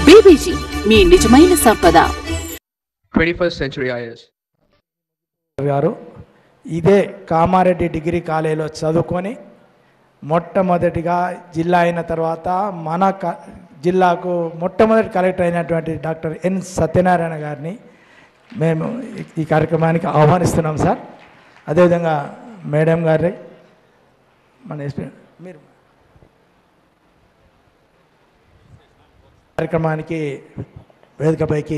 BBG మీ నిజమైన సంపద. 21st Century IAS గారు ఇదే కామారెడ్డి డిగ్రీ కాలేజీలో చదువుకొని మొట్టమొదటిగా జిల్లా అయిన తర్వాత మన జిల్లాకు మొట్టమొదటి కలెక్టర్ అయినటువంటి డాక్టర్ ఎన్ సత్యనారాయణ గారిని మేము ఈ కార్యక్రమానికి ఆహ్వానిస్తున్నాం సార్. అదేవిధంగా మేడం గారి మన ఎస్పీ మీరు కార్యక్రమానికి వేదికపైకి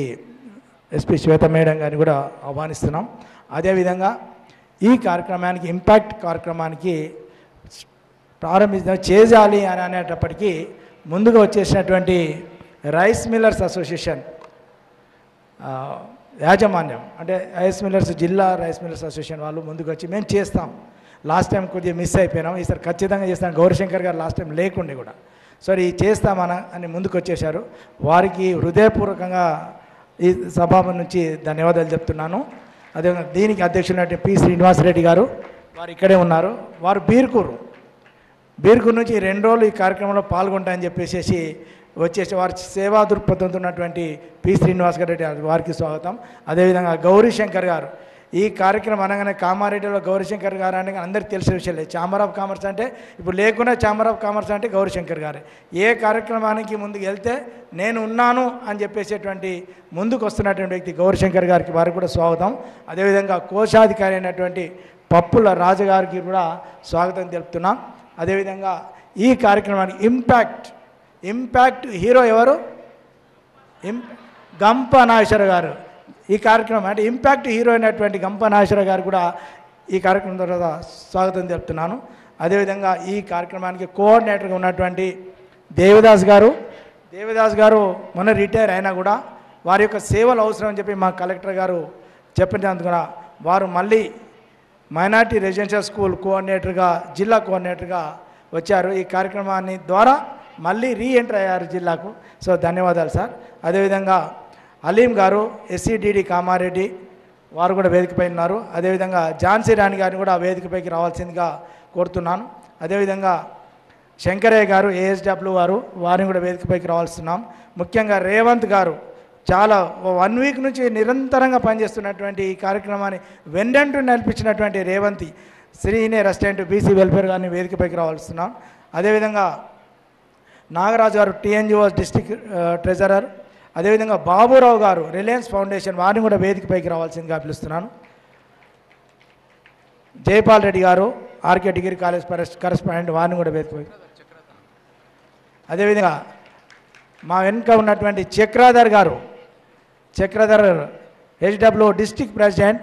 ఎస్పీ శ్వేత మేడం గారిని కూడా ఆహ్వానిస్తున్నాం. అదేవిధంగా ఈ కార్యక్రమానికి ఇంపాక్ట్ కార్యక్రమానికి చేయాలి అని అనేటప్పటికీ ముందుగా వచ్చేసినటువంటి రైస్ మిల్లర్స్ అసోసియేషన్ యాజమాన్యం అంటే రైస్ మిల్లర్స్ జిల్లా రైస్ మిల్లర్స్ అసోసియేషన్ వాళ్ళు ముందుకు వచ్చి మేము చేస్తాం, లాస్ట్ టైం కొద్దిగా మిస్ అయిపోయినాం, ఈసారి ఖచ్చితంగా చేస్తాం. గౌరీశంకర్ గారు లాస్ట్ టైం లేకుండే కూడా సరే ఈ చేస్తామని ముందుకు వచ్చేశారు. వారికి హృదయపూర్వకంగా ఈ సభ నుంచి ధన్యవాదాలు చెప్తున్నాను. అదేవిధంగా దీనికి అధ్యక్షులైన పి శ్రీనివాసరెడ్డి గారు వారు ఇక్కడే ఉన్నారు. వారు బీర్కూరు నుంచి 2 రోజులు ఈ కార్యక్రమంలో పాల్గొంటాయని చెప్పేసి వచ్చేసి వారి సేవా దృక్పథంతో ఉన్నటువంటి పి శ్రీనివాస్ రెడ్డి వారికి స్వాగతం. అదేవిధంగా గౌరీశంకర్ గారు ఈ కార్యక్రమం అనగానే కామారెడ్డిలో గౌరీశంకర్ గారు అనగా అందరికీ తెలిసిన విషయం లేదు. ఛాంబర్ ఆఫ్ కామర్స్ అంటే ఇప్పుడు లేకుండా ఛాంబర్ ఆఫ్ కామర్స్ అంటే గౌరీశంకర్ గారే. ఏ కార్యక్రమానికి ముందుకు వెళ్తే నేను ఉన్నాను అని చెప్పేసేటువంటి ముందుకు వస్తున్నటువంటి వ్యక్తి గౌరీశంకర్ గారికి వారికి కూడా స్వాగతం. అదేవిధంగా కోశాధికారి అయినటువంటి పప్పుల రాజుగారికి కూడా స్వాగతం తెలుపుతున్నాం. అదేవిధంగా ఈ కార్యక్రమానికి ఇంపాక్ట్ హీరో ఎవరు? గంప నాగేశ్వర గారు. ఈ కార్యక్రమం అంటే ఇంపాక్ట్ హీరో అయినటువంటి గంప నాగేశ్వర గారు కూడా ఈ కార్యక్రమం ద్వారా స్వాగతం తెలుపుతున్నాను. అదేవిధంగా ఈ కార్యక్రమానికి కోఆర్డినేటర్గా ఉన్నటువంటి దేవదాస్ గారు మొన్న రిటైర్ అయినా కూడా వారి యొక్క సేవలు అవసరం అని చెప్పి మా కలెక్టర్ గారు చెప్పినందుకు వారు మళ్ళీ మైనార్టీ రెసిడెన్షియల్ స్కూల్ కోఆర్డినేటర్గా జిల్లా కోఆర్డినేటర్గా వచ్చారు. ఈ కార్యక్రమాన్ని ద్వారా మళ్ళీ రీఎంటర్ అయ్యారు జిల్లాకు. సో ధన్యవాదాలు సార్. అదేవిధంగా అలీం గారు ఎస్సీడీడీ కామారెడ్డి వారు కూడా వేదికపై ఉన్నారు. అదేవిధంగా ఝాన్సీ రాణి గారిని కూడా వేదికపైకి రావాల్సిందిగా కోరుతున్నాను. అదేవిధంగా శంకరయ్య గారు ఏఎస్డబ్ల్యూ వారిని కూడా వేదికపైకి రావాల్స్తున్నాం. ముఖ్యంగా రేవంత్ గారు చాలా 1 వీక్ నుంచి నిరంతరంగా పనిచేస్తున్నటువంటి ఈ కార్యక్రమాన్ని వెండంటూ నడిపించినటువంటి Revanth senior assistant BC welfare గారిని వేదికపైకి రావాల్స్తున్నాం. అదేవిధంగా నాగరాజు గారు టీఎన్జిఓస్ డిస్ట్రిక్ట్ ట్రెజరర్. అదేవిధంగా బాబురావు గారు రిలయన్స్ ఫౌండేషన్ వారిని కూడా వేదికపైకి రావాల్సిందిగా పిలుస్తున్నాను. జైపాల్ రెడ్డి గారు ఆర్కే డిగ్రీ కాలేజ్ కరెస్పాండెంట్ వారిని కూడా వేదికపైకి. అదేవిధంగా మా వెనుక ఉన్నటువంటి చక్రాధర్ హెచ్డబ్ల్యూ డిస్ట్రిక్ట్ ప్రెసిడెంట్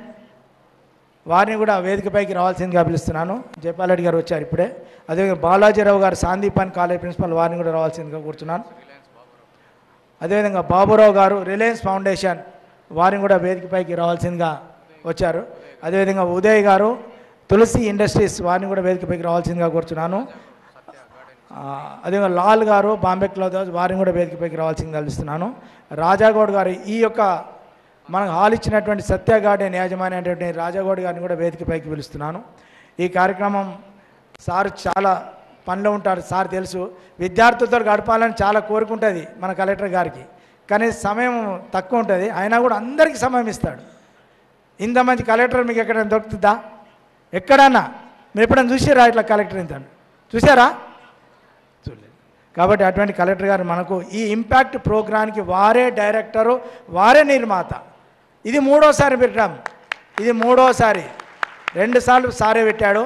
వారిని కూడా వేదికపైకి రావాల్సిందిగా పిలుస్తున్నాను. జైపాల్ రెడ్డి గారు వచ్చారు ఇప్పుడే. అదేవిధంగా బాలాజీరావు గారు సాందీపాన్ కాలేజ్ ప్రిన్సిపల్ వారిని కూడా రావాల్సిందిగా కూర్చున్నాను. అదేవిధంగా బాబురావు గారు రిలయన్స్ ఫౌండేషన్ వారిని కూడా వేదికపైకి రావాల్సిందిగా వచ్చారు. అదేవిధంగా ఉదయ్ గారు తులసి ఇండస్ట్రీస్ వారిని కూడా వేదికపైకి రావాల్సిందిగా కూర్చున్నాను. అదేవిధంగా లాల్ గారు బాంబే క్లాత్ వారిని కూడా వేదికపైకి రావాల్సిందిగా పిలుస్తున్నాను. రాజాగౌడ్ గారు ఈ యొక్క మనకు హాల్ ఇచ్చినటువంటి సత్య గార్డెన్ యాజమాన్య అనేటువంటి రాజాగౌడ్ గారిని కూడా వేదికపైకి పిలుస్తున్నాను. ఈ కార్యక్రమం సార్ చాలా పనిలో ఉంటారు, సార్ తెలుసు. విద్యార్థులతో గడపాలని చాలా కోరుకుంటుంది మన కలెక్టర్ గారికి, కానీ సమయం తక్కువ ఉంటుంది. అయినా కూడా అందరికీ సమయం ఇస్తాడు. ఇంతమంది కలెక్టర్ మీకు ఎక్కడైనా దొరుకుతుందా? ఎక్కడన్నా మీరు ఎప్పుడైనా చూసారా ఇట్లా కలెక్టర్ ఇంత చూసారా? చూడలేదు. కాబట్టి అటువంటి కలెక్టర్ గారు మనకు ఈ ఇంపాక్ట్ ప్రోగ్రాంకి వారే డైరెక్టరు, వారే నిర్మాత. ఇది 3వసారి పెట్టాం. ఇది 3వసారి. 2 సార్లు సారే పెట్టాడు.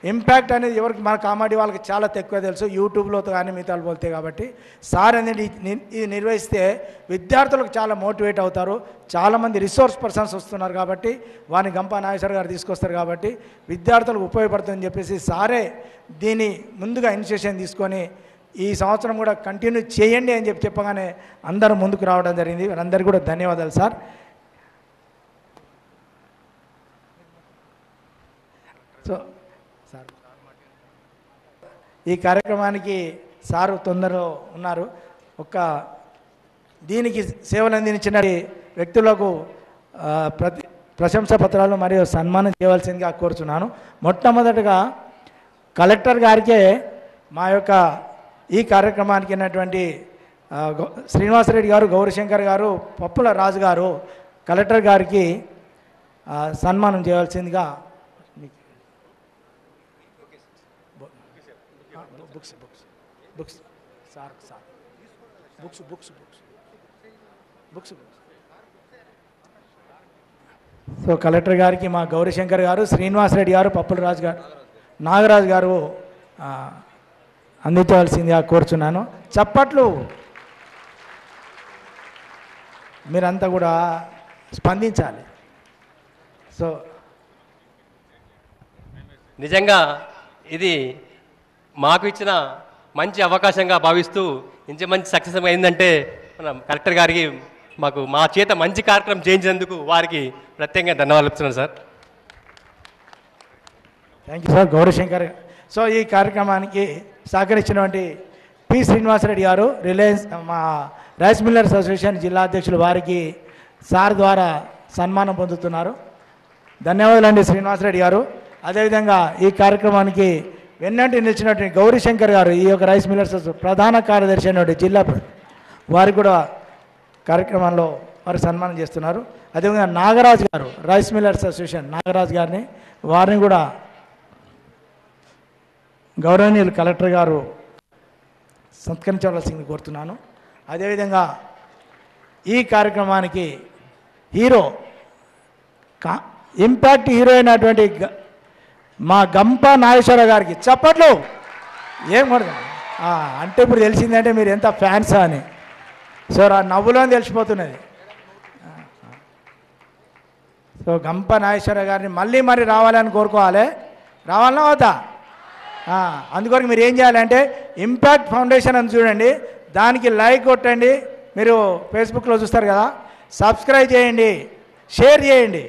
ఇంపాక్ట్ అనేది ఎవరికి మన కామెడీ వాళ్ళకి చాలా తక్కువ తెలుసు, యూట్యూబ్లో కానీ మిగతాలు పోతే. కాబట్టి సార్ అనేది ఇది నిర్వహిస్తే విద్యార్థులకు చాలా మోటివేట్ అవుతారు. చాలామంది రిసోర్స్ పర్సన్స్ వస్తున్నారు కాబట్టి వారిని గంపా నాగేశ్వర గారు తీసుకొస్తారు కాబట్టి విద్యార్థులకు ఉపయోగపడుతుందని చెప్పేసి సారే దీన్ని ముందుగా ఇనిషియేషన్ తీసుకొని ఈ సంవత్సరం కూడా కంటిన్యూ చేయండి అని చెప్పగానే అందరూ ముందుకు రావడం జరిగింది. అందరికీ కూడా ధన్యవాదాలు సార్. సో సార్ ఈ కార్యక్రమానికి సారు తొందరలో ఉన్నారు. దీనికి సేవలు అందించిన వ్యక్తులకు ప్రశంసా పత్రాలు మరియు సన్మానం చేయవలసిందిగా కోరుచున్నాను. మొట్టమొదటిగా కలెక్టర్ గారికే మా యొక్క ఈ కార్యక్రమానికి ఉన్నటువంటి శ్రీనివాసరెడ్డి గారు, గౌరీశంకర్ గారు, పప్పుల రాజు గారు కలెక్టర్ గారికి సన్మానం చేయవలసిందిగా books books books sir sir books books books books so collector గారికి మా గౌరీశంకర్ గారు, శ్రీనివాసరెడ్డి గారు, పప్పుల రాజు గారు, నాగరాజు గారు అందించవలసిందిగా కోరుచున్నాను. చప్పట్లు. మీరంతా కూడా స్పందించాలి. సో నిజంగా ఇది మాకు ఇచ్చిన మంచి అవకాశంగా భావిస్తూ ఇంత మంచి సక్సెస్ అయిందంటే మనం కలెక్టర్ గారికి మా చేత మంచి కార్యక్రమం చేయించినందుకు వారికి ప్రత్యేకంగా ధన్యవాదాలు చెప్తున్నాను sir. Thank you sir. Gauri Shankar. So ఈ కార్యక్రమానికి సహకరించినటువంటి పి శ్రీనివాసరెడ్డి గారు, రిలయన్స్ మా రైస్ మిల్లర్స్ అసోసియేషన్ జిల్లా అధ్యక్షులు, వారికి సార్ ద్వారా సన్మానం పొందుతున్నారు. ధన్యవాదాలండి శ్రీనివాసరెడ్డి గారు. అదేవిధంగా ఈ కార్యక్రమానికి వెన్నంటి నిలిచినటువంటి గౌరీశంకర్ గారు, ఈ యొక్క రైస్ మిల్లర్స్ ప్రధాన కార్యదర్శి అయినటువంటి జిల్లా, వారికి కూడా కార్యక్రమంలో వారికి సన్మానం చేస్తున్నారు. అదేవిధంగా నాగరాజు గారు, రైస్ మిల్లర్స్ అసోసియేషన్ నాగరాజు గారిని, వారిని కూడా గౌరవనీయులు కలెక్టర్ గారు సత్కరించవలసింది కోరుతున్నాను. అదేవిధంగా ఈ కార్యక్రమానికి హీరో ఇంపాక్ట్ హీరో అయినటువంటి మా గంప నాగేశ్వర గారికి చప్పట్లు. ఏం కొడతాం అంటే ఇప్పుడు తెలిసిందంటే మీరు ఎంత ఫ్యాన్సా అని. సో ఆ నవ్వులో తెలిసిపోతున్నది. సో గంప నాగేశ్వర గారిని మళ్ళీ మరి రావాలని కోరుకోవాలి. రావాలన్నా అవుతా. అందుకొరకు మీరు ఏం చేయాలంటే ఇంపాక్ట్ ఫౌండేషన్ అని చూడండి, దానికి లైక్ కొట్టండి. మీరు ఫేస్బుక్లో చూస్తారు కదా, సబ్స్క్రైబ్ చేయండి, షేర్ చేయండి.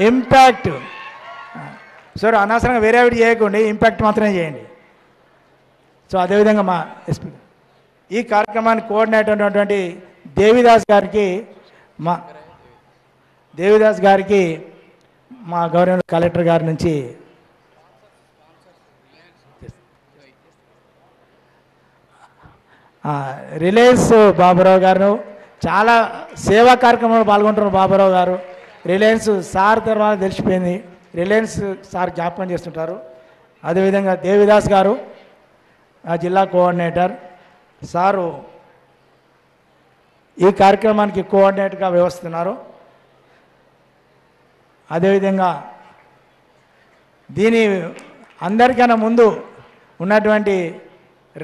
ఇంపాక్ట్. సో అనవసరంగా వేరే ఒకటి చేయకండి, ఇంపాక్ట్ మాత్రమే చేయండి. సో అదేవిధంగా మా ఎస్పీ ఈ కార్యక్రమానికి కోఆర్డినేటర్ ఉన్నటువంటి దేవిదాస్ గారికి మా గౌరవ కలెక్టర్ గారి నుంచి రిలయన్స్ బాబురావు గారు చాలా సేవా కార్యక్రమంలో పాల్గొంటున్నారు. బాబురావు గారు రిలయన్స్ సార్ తర్వాత తెలిసిపోయింది, రిలయన్స్ సార్ జ్ఞాపకం చేస్తుంటారు. అదేవిధంగా దేవిదాస్ గారు జిల్లా కోఆర్డినేటర్, సారు ఈ కార్యక్రమానికి కోఆర్డినేటర్గా వ్యవహరిస్తున్నారు. అదేవిధంగా దీని అందరికన్నా ముందు ఉన్నటువంటి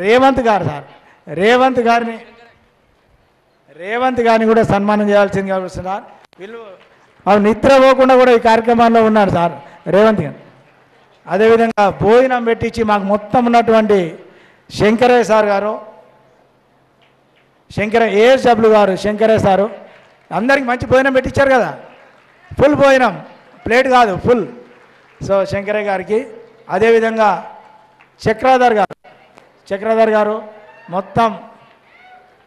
రేవంత్ గారు, సార్ రేవంత్ గారిని కూడా సన్మానం చేయాల్సిందిగా వస్తున్నారు. వీళ్ళు నిద్రపోకుండా కూడా ఈ కార్యక్రమంలో ఉన్నారు సార్ రేవంత్ గారు. అదేవిధంగా భోజనం పెట్టించి మాకు మొత్తం ఉన్నటువంటి శంకరయ్య సార్ గారు, ఏఎస్డబ్ల్యూ గారు శంకరయ్య సారు అందరికి మంచి భోజనం పెట్టించారు కదా, ఫుల్ భోజనం, ప్లేట్ కాదు ఫుల్. సో శంకరయ్య గారికి, అదేవిధంగా చక్రధర్ గారు మొత్తం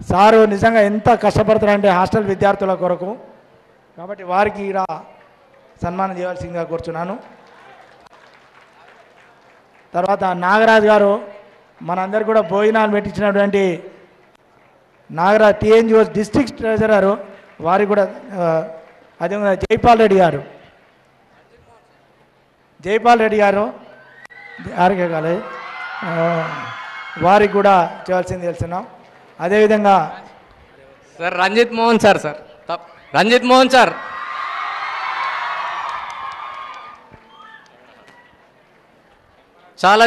సారు నిజంగా ఎంత కష్టపడతారంటే హాస్టల్ విద్యార్థుల కొరకు, కాబట్టి వారికి ఇలా సన్మానం చేయవలసిందిగా కోరుచున్నాను. తర్వాత నాగరాజు గారు మనందరు కూడా భోజనాలు పెట్టించినటువంటి నాగరాజ్ టీఎన్జిఓస్ డిస్ట్రిక్ట్ ట్రెజరరు, వారికి కూడా అదేవిధంగా జైపాల్ రెడ్డి గారు ఆర్కే కాలేజ్, వారికి కూడా చేయాల్సింది తెలుస్తున్నాం. అదేవిధంగా సార్ రంజిత్ మోహన్ సార్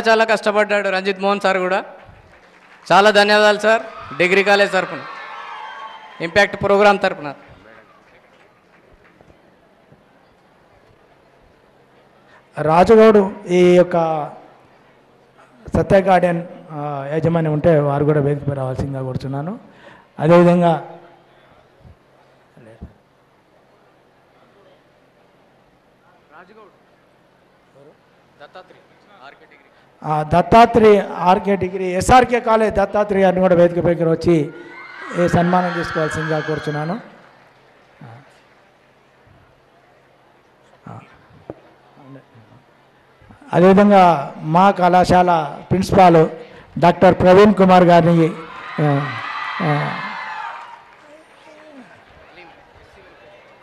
చాలా కష్టపడ్డాడు రంజిత్ మోహన్ సార్ కూడా. చాలా ధన్యవాదాలు సార్. డిగ్రీ కాలేజ్ తరఫున, ఇంపాక్ట్ ప్రోగ్రామ్ తరఫున. రాజుగౌడు ఈ యొక్క సత్య గార్డెన్ యాజమాన్యం ఉంటే వారు కూడా వేదికపై రావాల్సిందిగా కోరుచున్నాను. అదేవిధంగా Dattatri RK degree SRK college Dattatri గారిని కూడా వేదికపైకి వచ్చి సన్మానం చేసుకోవాల్సిందిగా కోరుచున్నాను. అదేవిధంగా మా కళాశాల ప్రిన్సిపాల్ డాక్టర్ ప్రవీణ్ కుమార్ గారిని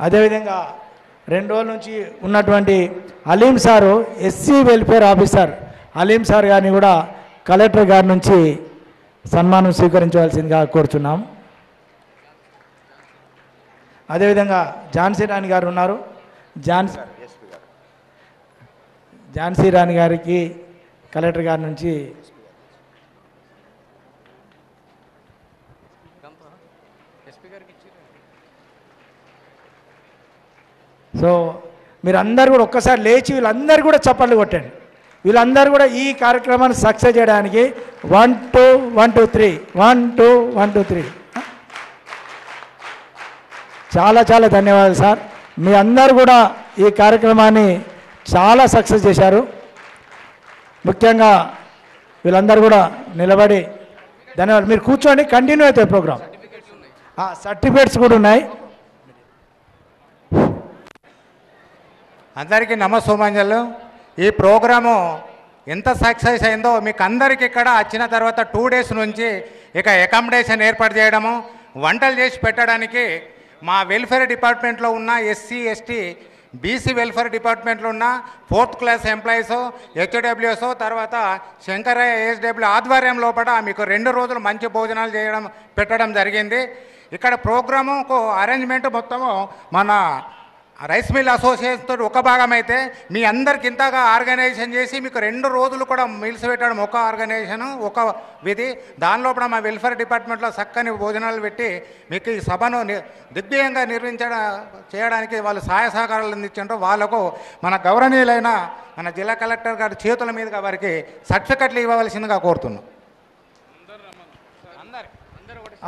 అదేవిధంగా 2 రోజుల నుంచి ఉన్నటువంటి Aleem sir SC welfare officer Aleem sir గారిని కూడా కలెక్టర్ గారి నుంచి సన్మానం స్వీకరించవలసిందిగా కోరుచున్నాం. అదేవిధంగా ఝాన్సీ రాణి గారు ఉన్నారు. ఝాన్సీ రాణి గారికి కలెక్టర్ గారి నుంచి సో మీరందరూ కూడా ఒక్కసారి లేచి వీళ్ళందరూ కూడా చప్పట్లు కొట్టండి. వీళ్ళందరూ కూడా ఈ కార్యక్రమాన్ని సక్సెస్ చేయడానికి 1 2 1 2 3 1 2 1 2 3 చాలా చాలా ధన్యవాదాలు సార్. మీ అందరూ కూడా ఈ కార్యక్రమాన్ని చాలా సక్సెస్ చేశారు. ముఖ్యంగా వీళ్ళందరూ కూడా నిలబడి ధన్యవాదాలు. మీరు కూర్చోండి, కంటిన్యూ అవుతాయి ప్రోగ్రామ్. సర్టిఫికేట్స్ కూడా ఉన్నాయి. అందరికీ నమస్సుమాంజలు. ఈ ప్రోగ్రాము ఎంత సక్సెస్ అయిందో మీకు అందరికీ ఇక్కడ వచ్చిన తర్వాత 2 డేస్ నుంచి ఇక అకామిడేషన్ ఏర్పాటు చేయడము, వంటలు చేసి పెట్టడానికి మా వెల్ఫేర్ డిపార్ట్మెంట్లో ఉన్న ఎస్సీ ఎస్టీ బీసీ వెల్ఫేర్ డిపార్ట్మెంట్లో ఉన్న 4th క్లాస్ ఎంప్లాయీస్ హెచ్డబ్ల్యూఎస్ తర్వాత శంకరయ్య ఏఎస్డబ్ల్యూ ఆధ్వర్యం లోపల మీకు 2 రోజులు మంచి భోజనాలు పెట్టడం జరిగింది. ఇక్కడ ప్రోగ్రాముకు అరేంజ్మెంట్ మొత్తము మన రైస్ మిల్ అసోసియేషన్ తోటి ఒక భాగం అయితే మీ అందరికి ఇంతగా ఆర్గనైజేషన్ చేసి మీకు 2 రోజులు కూడా మీల్స్ పెట్టడం ఒక ఆర్గనైజేషను ఒక విధి. దానిలో కూడా మా వెల్ఫేర్ డిపార్ట్మెంట్లో చక్కని భోజనాలు పెట్టి మీకు ఈ సభను దిగ్విజయంగా చేయడానికి వాళ్ళు సహాయ సహకారాలు అందించారు. వాళ్ళకు మన గౌరవనీయులైన మన జిల్లా కలెక్టర్ గారి చేతుల మీదుగా వారికి సర్టిఫికెట్లు ఇవ్వవలసిందిగా కోరుతున్నాం.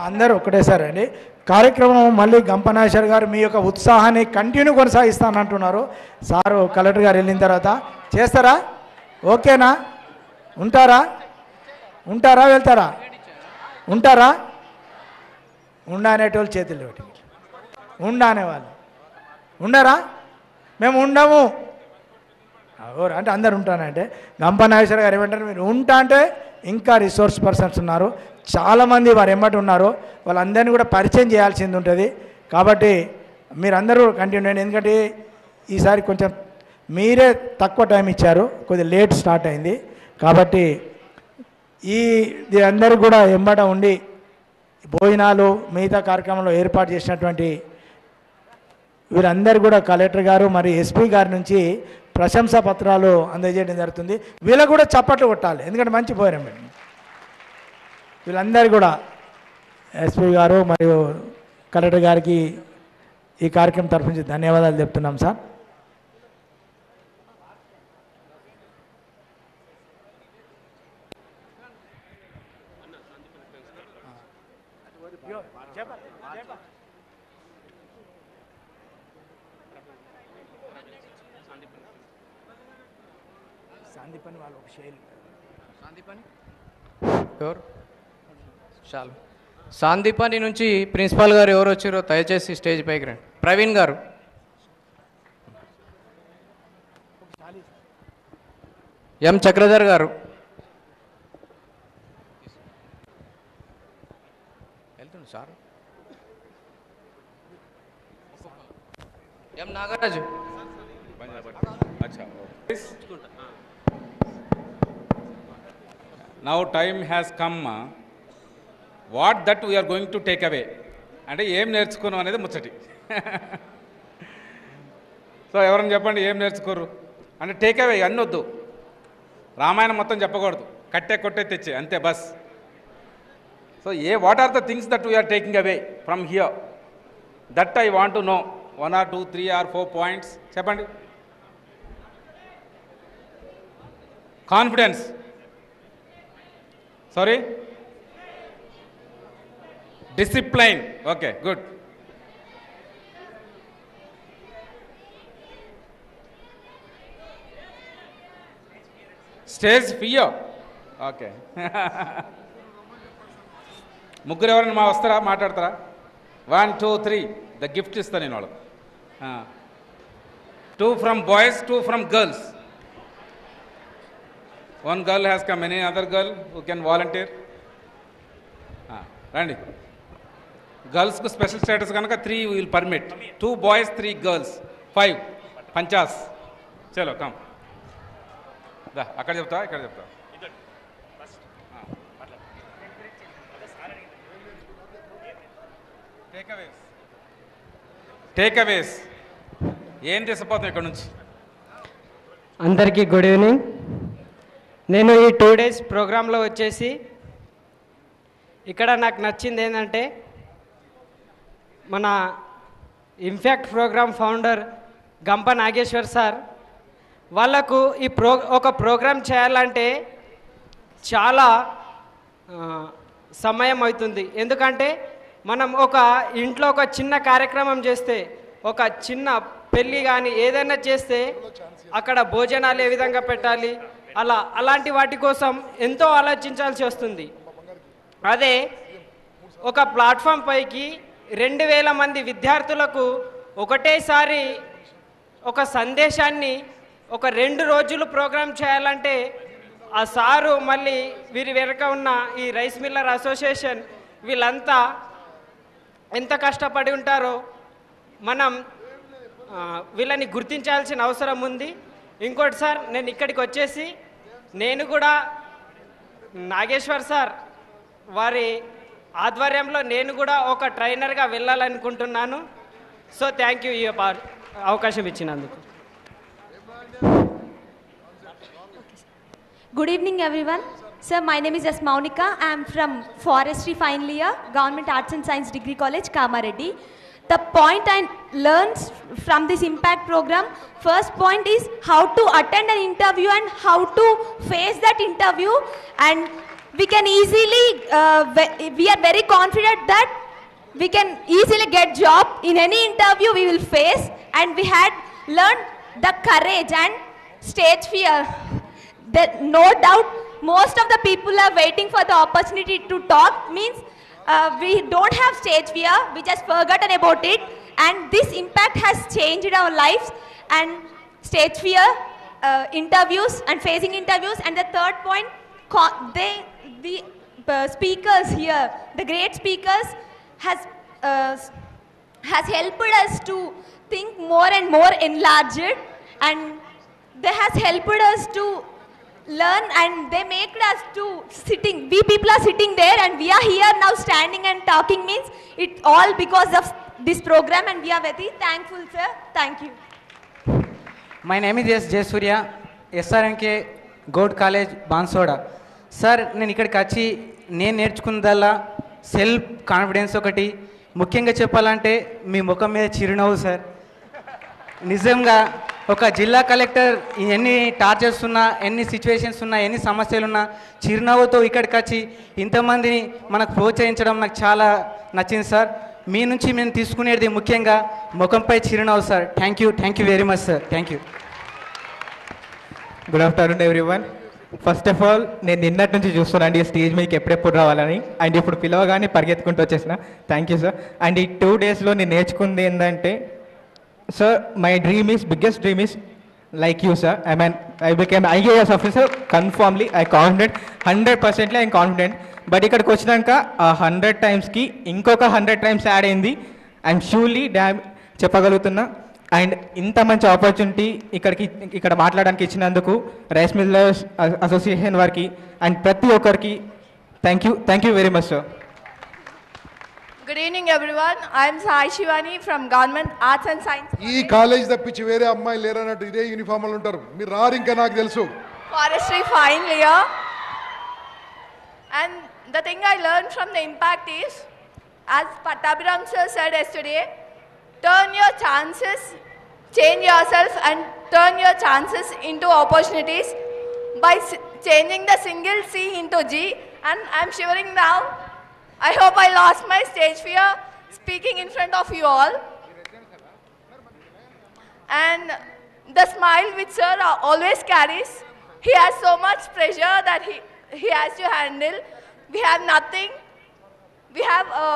అందరూ ఒకటేసారి అండి. కార్యక్రమం మళ్ళీ గంపనాశ్వర్ గారు మీ యొక్క ఉత్సాహాన్ని కంటిన్యూ కొనసాగిస్తానంటున్నారు. సారు కలెక్టర్ గారు వెళ్ళిన తర్వాత చేస్తారా? ఓకేనా? ఉంటారా వెళ్తారా? ఉంటారా? అనేటోళ్ళు చేతులు పెట్టి అనేవాళ్ళు ఉండరా? మేము ఉండము అంటే అందరు ఉంటానంటే గంపనాశ్వర్ గారు ఏమంటారు, మీరు ఉంటా అంటే ఇంకా రిసోర్స్ పర్సన్స్ ఉన్నారు చాలామంది వారు ఎమ్మటి ఉన్నారు, వాళ్ళందరినీ కూడా పరిచయం చేయాల్సింది ఉంటుంది. కాబట్టి మీరందరూ కంటిన్యూ అయ్యండి. ఎందుకంటే ఈసారి కొంచెం మీరే తక్కువ టైం ఇచ్చారు, కొద్దిగా లేట్ స్టార్ట్ అయింది. కాబట్టి ఇది అందరూ కూడా ఎంబట ఉండి భోజనాలు మిగతా కార్యక్రమంలో ఏర్పాటు చేసినటువంటి వీరందరూ కూడా కలెక్టర్ గారు మరియు ఎస్పీ గారి నుంచి ప్రశంసా పత్రాలు అందజేయడం జరుగుతుంది. వీళ్ళకు కూడా చప్పట్లు కొట్టాలి, ఎందుకంటే మంచి భోజనం పెట్టింది. వీళ్ళందరూ కూడా ఎస్పీ గారు మరియు కలెక్టర్ గారికి ఈ కార్యక్రమం తరఫు నుంచి ధన్యవాదాలు చెప్తున్నాం సార్. సందీపని వాళ్ళు ఒక శైలి ఎవరు చాలు. సాందీపని నుంచి ప్రిన్సిపాల్ గారు ఎవరు వచ్చారో దయచేసి స్టేజ్ పైకి రండి. ప్రవీణ్ గారు, ఎం చక్రధర్ గారు, వెళ్తుంది sir, M Nagaraju. Now time has come, what that we are going to take away అంటే ఏం నేర్చుకున్నాం అనేది ముచ్చటి. సో ఎవరైనా చెప్పండి ఏం నేర్చుకోరు అంటే టేక్ అవే అన్నీ వద్దు, రామాయణం మొత్తం చెప్పకూడదు, కట్టే కొట్టే తెచ్చే అంతే బస్. So what are the things that we are taking away from here, that I want to know. 1 or 2 3 or 4 points చెప్పండి. Confidence, sorry, discipline, okay, good. Stage fear, okay. ముగ్గురు ఎవరైనా వస్తారా, మాట్లాడతారా? 1 2 3 ద గిఫ్ట్ ఇస్తాను నేను వాళ్ళకు. 2 from boys, 2 from girls. 1 girl has come. Any other girl who can volunteer? రండి. గర్ల్స్కు special status కనుక 3 విల్ పర్మిట్, 2 బాయ్స్ 3 గర్ల్స్ 5 50. చలో కమ్ దా, అక్కడ చెప్తా ఇక్కడ చెప్తా. టేక్ అవేస్ ఏం తీసుకుపోతాం ఇక్కడ నుంచి? అందరికీ గుడ్ ఈవినింగ్. నేను ఈ 2 days ప్రోగ్రాంలో వచ్చేసి ఇక్కడ నాకు నచ్చింది ఏంటంటే మన ఇంపాక్ట్ ప్రోగ్రామ్ ఫౌండర్ గంప నాగేశ్వర్ సార్ వాళ్ళకు ఈ ఒక ప్రోగ్రాం చేయాలంటే చాలా సమయం అవుతుంది. ఎందుకంటే మనం ఒక ఇంట్లో ఒక చిన్న కార్యక్రమం చేస్తే, ఒక చిన్న పెళ్ళి కానీ ఏదైనా చేస్తే అక్కడ భోజనాలు ఏ విధంగా పెట్టాలి, అలాంటి వాటి కోసం ఎంతో ఆలోచించాల్సి వస్తుంది. అదే ఒక ప్లాట్ఫామ్ పైకి 2000 మంది విద్యార్థులకు ఒకటేసారి ఒక సందేశాన్ని ఒక 2 రోజులు ప్రోగ్రాం చేయాలంటే ఆ సారు మళ్ళీ వీరి వెనక ఉన్న ఈ రైస్ మిల్లర్ అసోసియేషన్ వీళ్ళంతా ఎంత కష్టపడి ఉంటారో మనం వీళ్ళని గుర్తించాల్సిన అవసరం ఉంది. ఇంకోటి సార్, నేను ఇక్కడికి వచ్చేసి నేను కూడా నాగేశ్వర్ సార్ వారి ఆధ్వర్యంలో నేను కూడా ఒక ట్రైనర్గా వెళ్ళాలనుకుంటున్నాను. సో థ్యాంక్ యూ ఈ అవకాశం ఇచ్చినందుకు. Good evening everyone. Sir, my name is S. Maunika. I am from Forestry Final Year, Government Arts and Science Degree College, Kamareddy. The point I learned from this impact program, first point is how to attend an interview and how to face that interview, and we can easily, we are very confident that we can easily get job in any interview we will face, and we had learned the courage and stage fear. That no doubt most of the people are waiting for the opportunity to talk, means we don't have stage fear, we just forgotten about it, and this impact has changed our lives. And stage fear, interviews and facing interviews. And the third point, the speakers here, the great speakers has helped us to think more and more enlarged, and they has helped us to learn, and they make us to sitting, we people are sitting there and we are here now standing and talking, means it all because of this program, and we are very thankful, sir. Thank you. My name is S. Jayasurya, SRNK Gold College, Bansoda. Sir, నేను ఇక్కడికి వచ్చి నేను నేర్చుకున్నదల్లా self confidence ఒకటి. ముఖ్యంగా చెప్పాలంటే మీ ముఖం మీద చిరునవ్వు సార్. నిజంగా ఒక జిల్లా కలెక్టర్ ఎన్ని టార్చర్స్ ఉన్నా, ఎన్ని సిచ్యువేషన్స్ ఉన్నా, ఎన్ని సమస్యలు ఉన్నా చిరునవ్వుతో ఇక్కడికి వచ్చి ఇంతమందిని మనకు ప్రోత్సహించడం నాకు చాలా నచ్చింది సార్. మీ నుంచి మేము తీసుకునేది ముఖ్యంగా ముఖంపై చిరునవ్వు sir. Thank you very much sir. Thank you. Good afternoon everyone. First of all, నేను నిన్నటి నుంచి చూస్తున్నాను ఈ స్టేజ్ మీకు ఎప్పుడెప్పుడు రావాలని, అండ్ ఇప్పుడు పిలవగానే పరిగెత్తుకుంటూ వచ్చేసిన. Thank you sir. అండ్ ఈ 2 daysలో నేను నేర్చుకుంది ఏంటంటే, sir, my dream is biggest dream is like you, sir. I became IAS officer, confirmly, I confident, 100% I'm confident. But ikkadiki vachinanka 100 times ki inkoka 100 times add ayindi. I'm surely damn చెప్పగలుగుతున్నా. And ఇంత మంచి opportunity ఇక్కడ మాట్లాడడానికి ఇచ్చినందుకు rice millers association వారికి and ప్రతి ఒక్కరికి thank you very much, sir. Good evening everyone. I am Sai Shivani from Government Arts and Science. ఈ కాలేజ్ తప్పించి వేరే అమ్మాయిలు లేరన్నట్టు ఇదే యూనిఫామ్లు ఉంటారు. మీరు రారు, ఇంకా నాకు తెలుసు. Forestry final year. And the thing I learned from the impact is, as Pattabhiram sir said yesterday, turn your chances, change yourself and turn your chances into opportunities by changing the single C into G. And I'm shivering now. I hope I lost my stage fear speaking in front of you all. And the smile which sir always carries, he has so much pressure that he has to handle. We have nothing. We have a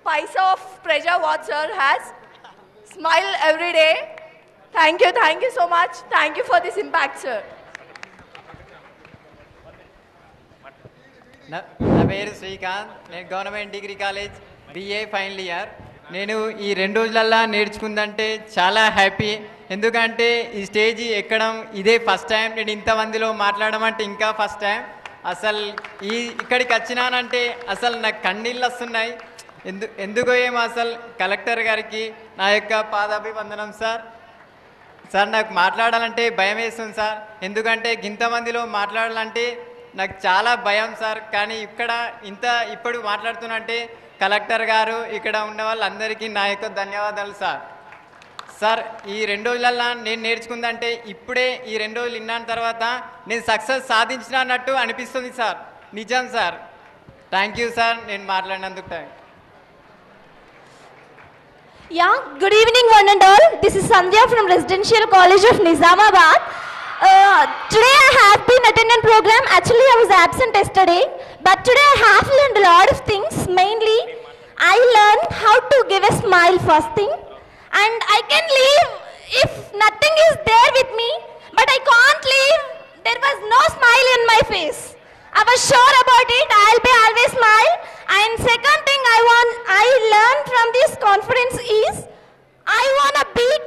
paisa of pressure what sir has. Smile every day. Thank you so much. Thank you for this impact, sir. నా పేరు శ్రీకాంత్. నేను government degree college BA final year. నేను ఈ 2 రోజులల్లా నేర్చుకుందంటే చాలా happy. ఎందుకంటే ఈ stage ఎక్కడం ఇదే ఫస్ట్ టైం. నేను ఇంతమందిలో మాట్లాడడం అంటే ఇంకా ఫస్ట్ టైం. అసలు ఇక్కడికి వచ్చినానంటే అసలు నాకు కన్నీళ్ళు వస్తున్నాయి. ఎందుకో ఏమో అసలు కలెక్టర్ గారికి నా యొక్క పాదాభివందనం సార్. సార్ నాకు మాట్లాడాలంటే భయం వేస్తుంది సార్. ఎందుకంటే ఇంతమందిలో మాట్లాడాలంటే నాకు చాలా భయం సార్. కానీ ఇప్పుడు మాట్లాడుతున్నంటే కలెక్టర్ గారు ఇక్కడ ఉన్న వాళ్ళందరికీ నా యొక్క ధన్యవాదాలు సార్. సార్ ఈ 2 రోజులల్లో నేను నేర్చుకుందంటే ఇప్పుడే ఈ 2 రోజులు విన్న తర్వాత నేను సక్సెస్ సాధించినట్టు అనిపిస్తుంది సార్. నిజం సార్. థ్యాంక్ యూ సార్ నేను మాట్లాడినందుకు. Yeah, good evening one and all. This is Sandhya from Residential College of Nizamabad. Today I have been attending program. Actually I was absent yesterday, but today I have learned a lot of things. Mainly I learned how to give a smile first thing, and I can leave if nothing is there with me, but I can't leave. There was no smile in my face. I was sure about it. I'll be always smile. And second thing I learned from this conference is I wanna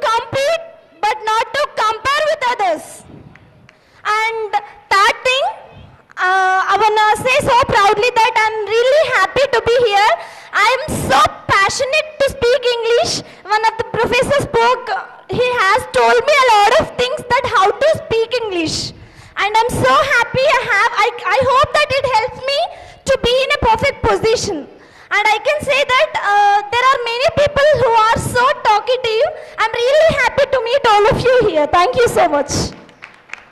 compete, but not to compare with others. And third thing, I wanna say so proudly that I'm really happy to be here. I'm so passionate to speak English. One of the professors spoke. He has told me a lot of things that how to speak English. And I'm so happy I hope that it helps me to be in a perfect position. And I can say that there are many people who are so talkative. I'm really happy to meet all of you here. Thank you so much.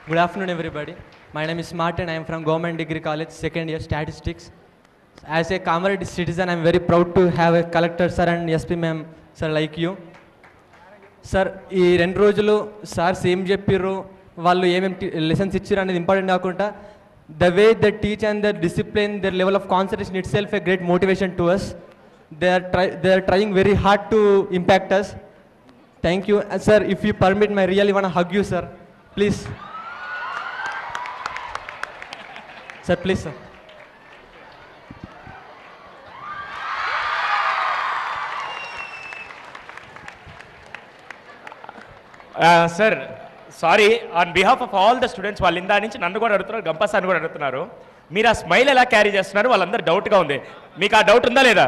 Good afternoon everybody. My name is Martin. I am from Government Degree College, second year Statistics. As a Kamareddy citizen, I am very proud to have a collector sir and SP ma'am sir like you. Sir, ఈ 2 రోజులు sirs ఏం చెప్పారు, వాళ్ళు ఏమేమి lessons ఇచ్చారు అనేది important కాకుండా the way they teach and their discipline, their level of concentration itself a great motivation to us. They are trying very hard to impact us. Thank you. Sir, if you permit me, I really want to hug you, sir. Please. Sir, please, sir. Sir, sorry on behalf of all the students. వాళ్ళు ఇందా నుంచి నన్ను కూడా అడుగుతున్నారు, గంపస్ అని కూడా అడుగుతున్నారు. మీరు ఆ స్మైల్ ఎలా క్యారీ చేస్తున్నారు వాళ్ళందరూ డౌట్గా ఉంది. మీకు ఆ డౌట్ ఉందా లేదా?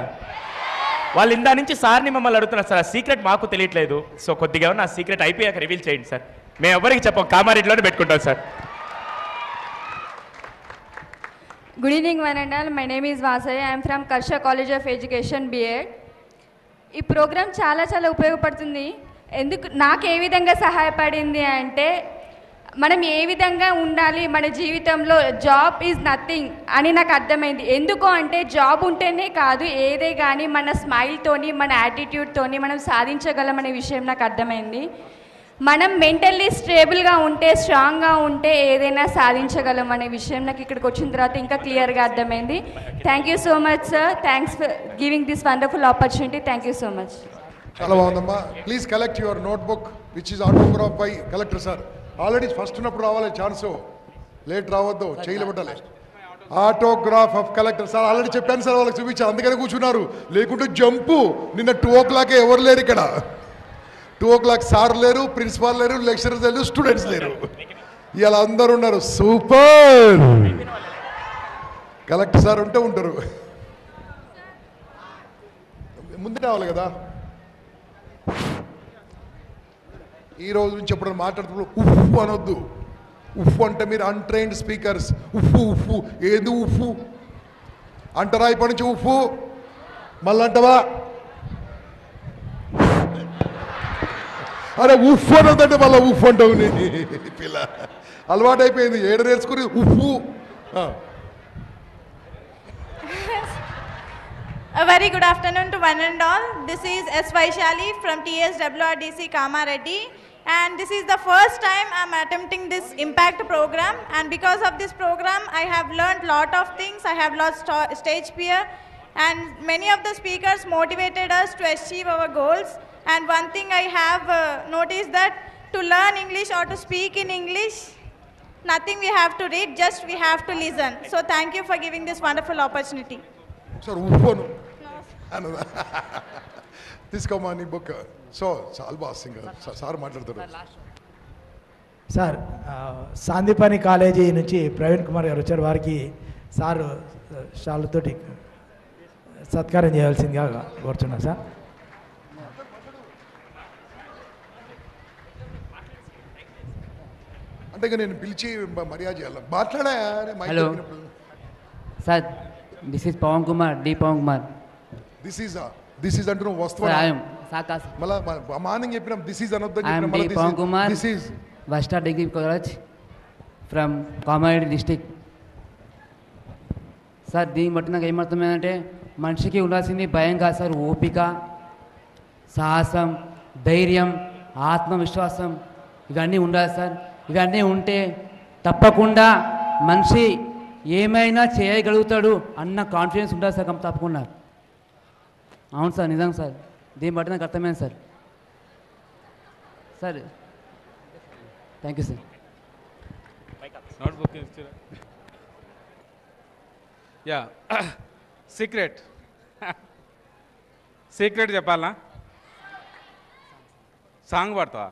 వాళ్ళు ఇందా నుంచి సార్ని మమ్మల్ని అడుగుతున్నారు సార్. ఆ సీక్రెట్ మాకు తెలియట్లేదు. సో కొద్దిగా నా సీక్రెట్ అయిపోయాక రివీల్ చేయండి సార్. మేము ఎవరికి చెప్పం, కామారెడ్డిలోనే పెట్టుకుంటాం sir. Good evening one and all. My name is Vasaya. I am from Karsha College of Education, B.Ed. ఈ ప్రోగ్రామ్ చాలా ఉపయోగపడుతుంది. నాకు ఏ విధంగా సహాయపడింది అంటే మనం ఏ విధంగా ఉండాలి మన జీవితంలో. జాబ్ ఈజ్ నథింగ్ అని నాకు అర్థమైంది. ఎందుకు అంటే జాబ్ ఉంటేనే కాదు, ఏదే కానీ మన స్మైల్తోని మన యాటిట్యూడ్తోని మనం సాధించగలం అనే విషయం నాకు అర్థమైంది. మనం మెంటల్లీ స్టేబుల్గా ఉంటే, స్ట్రాంగ్గా ఉంటే ఏదైనా సాధించగలం అనే విషయం నాకు ఇక్కడికి వచ్చిన తర్వాత ఇంకా క్లియర్గా అర్థమైంది. Thank you so much sir. Thanks for giving this wonderful opportunity. Thank you so much. చాలా బాగుందమ్మా. Please collect your notebook which is autograph by collector sir. Already first ఉన్నప్పుడు రావాలి ఛాన్స్, లేట్ రావద్దు, చేయలు పెట్టాలి. Autograph of collector sir already చెప్పాను sir, వాళ్ళకి చూపించాను, అందుకనే కూర్చున్నారు. లేకుంటే జంపు. నిన్న 2 o'clock ఎవరు లేరు ఇక్కడ. 2 o'clock సార్ లేరు, ప్రిన్సిపాల్ లేరు, లెక్చరర్స్ లేరు, స్టూడెంట్స్ లేరు. ఇలా అందరూ ఉన్నారు. సూపర్. కలెక్టర్ సార్ ఉంటే ఉంటారు. ముందు రావాలి కదా. ఈ రోజు నుంచి ఎప్పుడు మాట్లాడుతున్నప్పుడు ఉఫ్ అనొద్దు. ఉఫ్ అంటే మీరు అన్ట్రైన్డ్ స్పీకర్స్. ఉఫ్ ఏది ఉఫ్ అంటారా? ఇప్పటి నుంచి ఉఫ్ మళ్ళీ అంటావా? అరే ఉఫ్ అనొద్దంటే మళ్ళీ ఉఫ్ అంటావు. పిల్ల అలవాటు అయిపోయింది. ఏడ నేర్చుకుని ఉఫ్. A very good afternoon to one and all. This is S. Vaishali from TSWRDC Kamareddy, and this is the first time I am attempting this impact program, and because of this program I have learned lot of things. I have lost stage fear, and many of the speakers motivated us to achieve our goals. And one thing I have noticed that to learn English or to speak in English, nothing we have to read, just we have to listen. So thank you for giving this wonderful opportunity. Sir, uffanu. అన్నదా తీసుకోమా నీ book. So చాలా బాగా singer sir మాట్లాడతారు. Sir సాందీపాని college నుంచి ప్రవీణ్ కుమార్ గారు వచ్చారు. వారికి sir షాళ్ళతోటి సత్కారం చేయాల్సిందిగా కోరుచున్నాను సార్. అంటే ఇక నేను పిలిచి మర్యాద చేయాలి. మాట్లాడా hello sir, this is Pavan Kumar, D Pavan Kumar. This is అంటూ నువ్వు వస్తువు మళ్ళీ మార్నింగ్ చెప్పినాం దిస్ ఈజ్ అనొద్దని చెప్పిన Pavan Kumar, this is Vasista degree college from Kamareddy district. Sir దీన్ని బట్టి నాకు ఏమర్థమైందంటే మనిషికి ఉండాల్సింది భయం కాదు సార్, ఓపిక, సాహసం, ధైర్యం, ఆత్మవిశ్వాసం ఇవన్నీ ఉండాలి సార్. ఇవన్నీ ఉంటే తప్పకుండా మనిషి ఏమైనా చేయగలుగుతాడు అన్న కాన్ఫిడెన్స్ ఉండాలి సార్ తప్పకుండా. అవును సార్, నిజం సార్. దీన్ని బట్టి నాకు అర్థమైంది sir. Sir thank you sir. Notebook యా సీక్రెట్ చెప్పాలనా? సాంగ్ పాడతావా?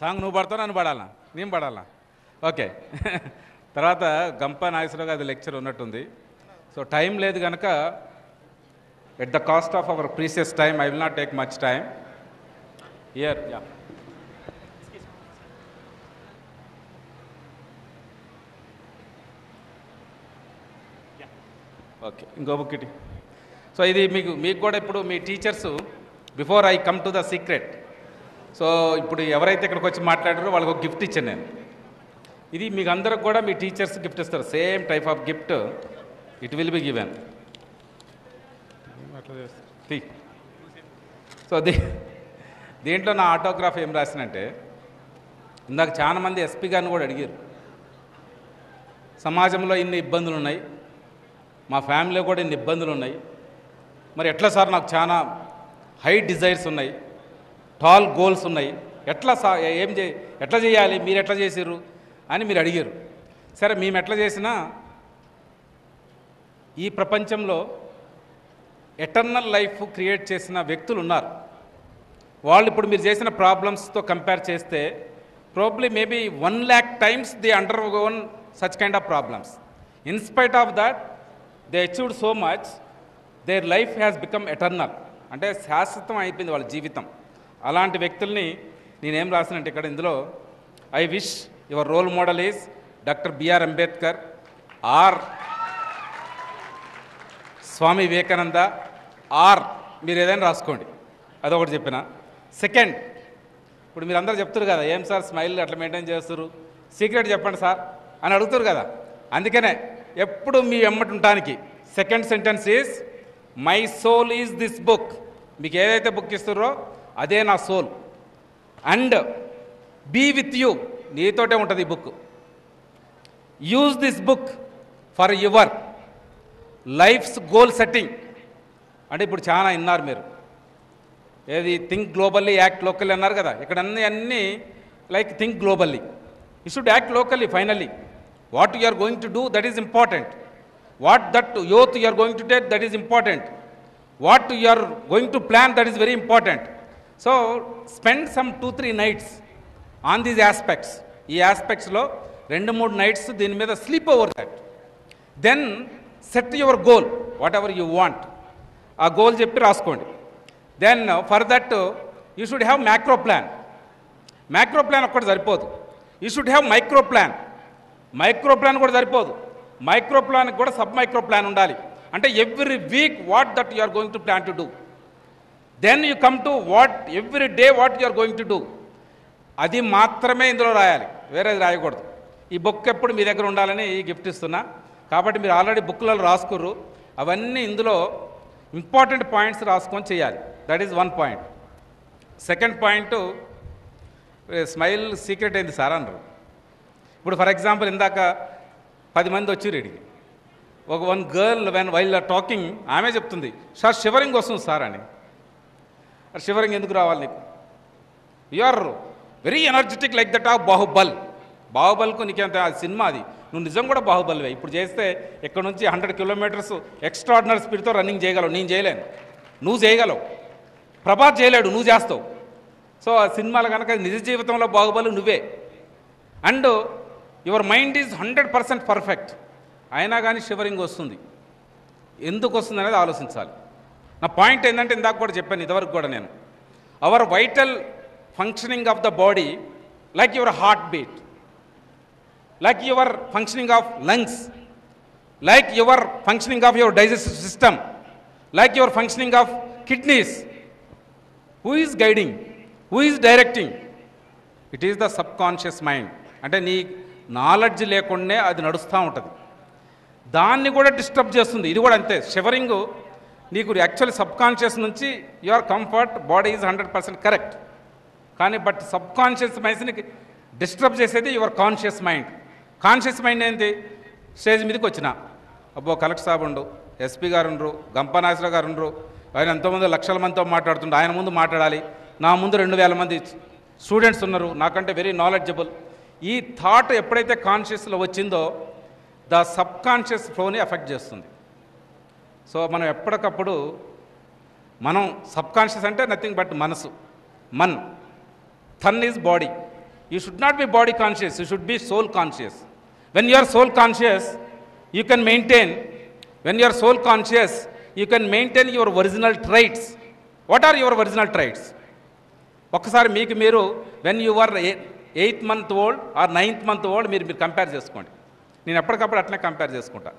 సాంగ్ నువ్వు పాడతావు, నన్ను పాడాలా? నేను పాడాలా? ఓకే. తర్వాత గంప నాగేశ్వరరావు గారి లెక్చర్ ఉన్నట్టుంది. సో టైం లేదు కనుక at the cost of our precious time I will not take much time here. Yeah okay, ఇంకో బుక్ ఇటీ. సో ఇది మీకు కూడా ఇప్పుడు మీ teachers before I come to the secret, so ఇప్పుడు ఎవరైతే ఇక్కడికి వచ్చి మాట్లాడారో వాళ్ళకి ఒక గిఫ్ట్ ఇచ్చాను నేను. ఇది మీకు అందరికి కూడా మీ టీచర్స్ గిఫ్ట్ ఇస్తారు. Same type of gift it will be given. So దీంట్లో నా ఆటోగ్రాఫ్ ఏం రాసినంటే, ఇందాక చాలామంది ఎస్పీ గారిని కూడా అడిగారు, సమాజంలో ఇన్ని ఇబ్బందులు ఉన్నాయి, మా ఫ్యామిలీలో కూడా ఇన్ని ఇబ్బందులు ఉన్నాయి, మరి ఎట్లా సార్ నాకు చాలా హై డిజైర్స్ ఉన్నాయి, టాల్ గోల్స్ ఉన్నాయి, ఎట్లా చేయాలి, మీరు ఎట్లా చేసారు అని మీరు అడిగారు. సరే, మేము ఎట్లా చేసినా ఈ ప్రపంచంలో ఎటర్నల్ లైఫ్ క్రియేట్ చేసిన వ్యక్తులు ఉన్నారు. వాళ్ళు ఇప్పుడు మీరు చేసిన ప్రాబ్లమ్స్తో కంపేర్ చేస్తే probably maybe 1,00,000 times they undergone such kind of problems. In spite of that they achieved so much, their life has become eternal, అంటే శాశ్వతం అయిపోయింది వాళ్ళ జీవితం. అలాంటి వ్యక్తుల్ని నేనేం రాసినంటే ఇక్కడ ఇందులో, I wish your role model is doctor BR Ambedkar or Swami Vivekananda or మీరు ఏదైనా రాసుకోండి, అదొకటి చెప్పిన. సెకండ్, ఇప్పుడు మీరు అందరూ చెప్తారు కదా, ఏం సార్ స్మైల్ అట్లా మెయింటైన్ చేస్తారు, సీక్రెట్ చెప్పండి సార్ అని అడుగుతారు కదా. అందుకనే ఎప్పుడు మీ వెమ్మటి ఉండటానికి second sentence is my soul is this book. మీకు ఏదైతే బుక్ ఇస్తారో అదే నా soul. And be with you, నీతోటే ఉంటుంది ఈ book. Use this book for your life's goal setting. అంటే ఇప్పుడు చాలా విన్నారు మీరు, ఏది థింక్ గ్లోబల్లీ యాక్ట్ లోకల్లీ అన్నారు కదా. ఇక్కడ అన్నీ like think globally, you should act locally. Finally what you are going to do, that is important. What that youth you are going to take, that is important. What you are going to plan, that is very important. So spend some 2-3 nights on these aspects. ఈ ఆస్పెక్ట్స్లో 2-3 nights దీని మీద sleep over that. Then set your goal, whatever you want, ఆ goal చెప్పి రాసుకోండి. Then for that you should have macro plan. Macro plan ఒక్కటి సరిపోదు, you should have micro plan. Micro plan కూడా సరిపోదు, మైక్రో ప్లాన్కి కూడా సబ్ మైక్రో ప్లాన్ ఉండాలి. అంటే every week what that you are going to plan to do. Then you come to what every day what you are going to do. అది మాత్రమే ఇందులో రాయాలి, వేరేది రాయకూడదు. ఈ బుక్ ఎప్పుడు మీ దగ్గర ఉండాలని ఈ గిఫ్ట్ ఇస్తున్నా. కాబట్టి మీరు ఆల్రెడీ బుక్లలో రాసుకుర్రు, అవన్నీ ఇందులో ఇంపార్టెంట్ పాయింట్స్ రాసుకొని చేయాలి. That is 1 point. Second point, smile secret అయింది సార్ అన్నారు. ఇప్పుడు ఫర్ ఎగ్జాంపుల్ ఇందాక 10 మంది వచ్చి రెడీ, ఒక 1 girl వైల్ టాకింగ్ ఆమె చెప్తుంది, సార్ షివరింగ్ వస్తుంది సార్ అని. షివరింగ్ ఎందుకు రావాలి నీకు? You are very energetic like that of Bahubal. బాహుబల్కు నీకేంత సినిమా అది, నువ్వు నిజం కూడా బాహుబలివే. ఇప్పుడు చేస్తే ఇక్కడ నుంచి 100 kilometers ఎక్స్ట్రాడినరీ స్పీడ్తో రన్నింగ్ చేయగలవు, నేను చేయలేను. నువ్వు చేయగలవు, ప్రభాస్ చేయలేడు, నువ్వు చేస్తావు. సో ఆ సినిమాలు కనుక నిజ జీవితంలో బాహుబలి నువ్వే. And your mind is 100% perfect, అయినా కానీ షివరింగ్ వస్తుంది. ఎందుకు వస్తుంది అనేది ఆలోచించాలి. నా పాయింట్ ఏంటంటే ఇందాక కూడా చెప్పాను, ఇదివరకు కూడా నేను, our vital functioning of the body like your heart beat, like your functioning of lungs, like your functioning of your digestive system, like your functioning of kidneys. Who is guiding? Who is directing? It is the subconscious mind. అంటే నీ knowledge లేకుండానే అది నడుస్తూ ఉంటుంది, దాన్ని కూడా disturb చేస్తుంది. ఇది కూడా అంతే. షివరింగ్ నీకు యాక్చువల్లీ సబ్కాన్షియస్ నుంచి your comfort body is 100% correct, కానీ బట్ సబ్కాన్షియస్ మైండ్ని డిస్టర్బ్ చేసేది your conscious mind. Conscious mind ఏంటి? స్టేజ్ మీదకి వచ్చిన అబ్బో కలెక్టర్ సాబ్ ఉండు, ఎస్పీ గారు ఉండరు, గంపనాశ్వర గారు ఉండరు, ఆయన ఎంతోమంది లక్షల మందితో మాట్లాడుతుండ్రు, ఆయన ముందు మాట్లాడాలి, నా ముందు 2000 మంది స్టూడెంట్స్ ఉన్నారు, నాకంటే వెరీ నాలెడ్జబుల్. ఈ థాట్ ఎప్పుడైతే కాన్షియస్లో వచ్చిందో ద సబ్ కాన్షియస్ ఫ్లోని ఎఫెక్ట్ చేస్తుంది. సో మనం ఎప్పటికప్పుడు మనం సబ్ కాన్షియస్ అంటే నథింగ్ బట్ మనసు, మన్, then is body. You should not be body conscious, you should be soul conscious. When you are soul conscious, you can maintain, when you are soul conscious, you can maintain your original traits. What are your original traits? ఒక్కసారి మీకు మీరు when you are 8th month old or 9th month old మీరు compare చేసుకోండి. నేను ఎప్పటికప్పుడు అట్లనే compare చేసుకుంటా.